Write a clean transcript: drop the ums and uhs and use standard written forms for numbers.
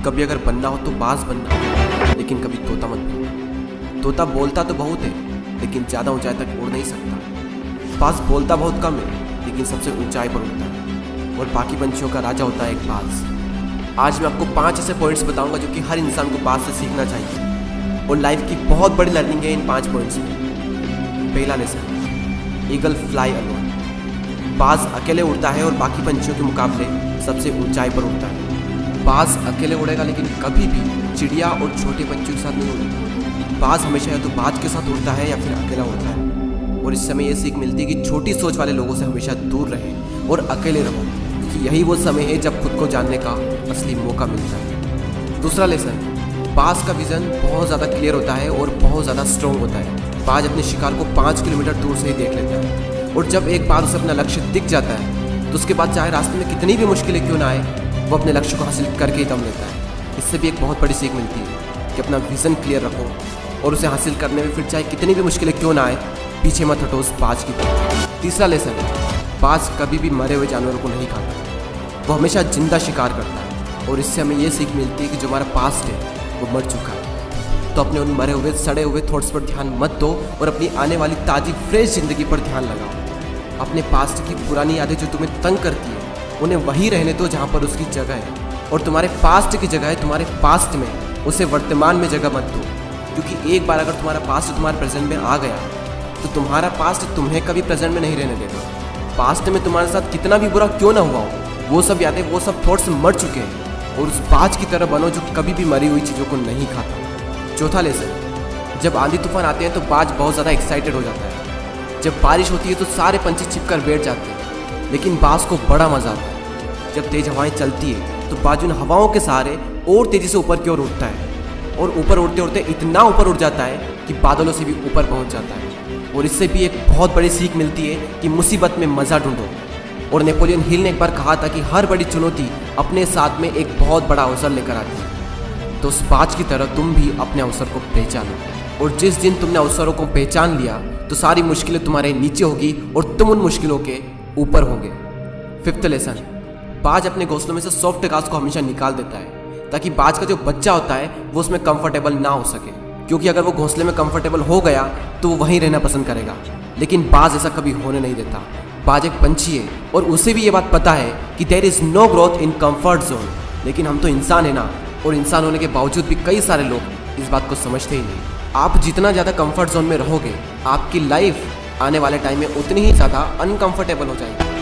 कभी अगर बनना हो तो बाज बनना, लेकिन कभी तोता मत बनना। तोता बोलता तो बहुत है, लेकिन ज़्यादा ऊंचाई तक उड़ नहीं सकता। बाज बोलता बहुत कम है, लेकिन सबसे ऊंचाई पर उड़ता है, और बाकी पंछियों का राजा होता है एक बाज। आज मैं आपको 5 ऐसे पॉइंट्स बताऊंगा जो कि हर इंसान को बाज से सीखना चाहिए, और लाइफ की बहुत बड़ी लर्निंग है इन 5 पॉइंट्स में। पहला लेसन, ईगल फ्लाई अलोन। बाज अकेले उड़ता है और बाकी पंछियों के मुकाबले सबसे ऊंचाई पर उड़ता है। बाज अकेले उड़ेगा, लेकिन कभी भी चिड़िया और छोटे पंछियों के साथ नहीं उड़ेगा। बाज हमेशा या तो बाज के साथ उड़ता है या फिर अकेला उड़ता है। और इस समय ये सीख मिलती है कि छोटी सोच वाले लोगों से हमेशा दूर रहें और अकेले रहो, क्योंकि यही वो समय है जब खुद को जानने का असली मौका मिलता है। दूसरा लेसन, बाज का विजन बहुत ज़्यादा क्लियर होता है और बहुत ज़्यादा स्ट्रॉन्ग होता है। बाज अपने शिकार को 5 किलोमीटर दूर से ही देख लेता है, और जब एक बार उसे अपना लक्ष्य दिख जाता है तो उसके बाद चाहे रास्ते में कितनी भी मुश्किलें क्यों ना आए, वो अपने लक्ष्य को हासिल करके ही दम लेता है। इससे भी एक बहुत बड़ी सीख मिलती है कि अपना विज़न क्लियर रखो, और उसे हासिल करने में फिर चाहे कितनी भी मुश्किलें क्यों ना आए, पीछे मत हटो उस बाज की तरफ। तीसरा लेसन, बाज कभी भी मरे हुए जानवरों को नहीं खाता, वो हमेशा जिंदा शिकार करता है। और इससे हमें ये सीख मिलती है कि जो हमारा पास्ट है वो मर चुका है, तो अपने उन मरे हुए सड़े हुए थॉट्स पर ध्यान मत दो और अपनी आने वाली ताज़ी फ्रेश ज़िंदगी पर ध्यान लगाओ। अपने पास्ट की पुरानी यादें जो तुम्हें तंग करती है, उन्हें वहीं रहने दो जहाँ पर उसकी जगह है, और तुम्हारे पास्ट की जगह है तुम्हारे पास्ट में, उसे वर्तमान में जगह मत दो। क्योंकि एक बार अगर तुम्हारा पास्ट तुम्हारे प्रेजेंट में आ गया तो तुम्हारा पास्ट तुम्हें कभी प्रेजेंट में नहीं रहने देगा। पास्ट में तुम्हारे साथ कितना भी बुरा क्यों ना हुआ हो, वो सब यादें, वो सब थॉट्स मर चुके हैं, और उस बाज की तरह बनो जो कभी भी मरी हुई चीज़ों को नहीं खाता। चौथा लेसन, जब आंधी तूफान आते हैं तो बाज बहुत ज़्यादा एक्साइटेड हो जाता है। जब बारिश होती है तो सारे पंछी छिपकर बैठ जाते हैं, लेकिन बाज को बड़ा मज़ा आता है। जब तेज़ हवाएं चलती है तो बाज उन हवाओं के सहारे और तेज़ी से ऊपर की ओर उठता है, और ऊपर उड़ते उड़ते इतना ऊपर उड़ जाता है कि बादलों से भी ऊपर पहुंच जाता है। और इससे भी एक बहुत बड़ी सीख मिलती है कि मुसीबत में मज़ा ढूंढो। और नेपोलियन हिल ने एक बार कहा था कि हर बड़ी चुनौती अपने साथ में एक बहुत बड़ा अवसर लेकर आती है। तो उस बाज की तरह तुम भी अपने अवसर को पहचानो, और जिस दिन तुमने अवसरों को पहचान लिया तो सारी मुश्किलें तुम्हारे नीचे होगी और तुम उन मुश्किलों के ऊपर होगे। फिफ्थ लेसन, बाज अपने घोंसलों में से सॉफ्ट घास को हमेशा निकाल देता है, ताकि बाज का जो बच्चा होता है वो उसमें कंफर्टेबल ना हो सके। क्योंकि अगर वो घोंसले में कंफर्टेबल हो गया तो वो वहीं रहना पसंद करेगा, लेकिन बाज ऐसा कभी होने नहीं देता। बाज एक पंछी है और उसे भी ये बात पता है कि there is no growth in comfort zone. लेकिन हम तो इंसान है ना, और इंसान होने के बावजूद भी कई सारे लोग इस बात को समझते ही नहीं। आप जितना ज़्यादा कंफर्ट जोन में रहोगे, आपकी लाइफ आने वाले टाइम में उतनी ही ज़्यादा अनकंफर्टेबल हो जाएगी।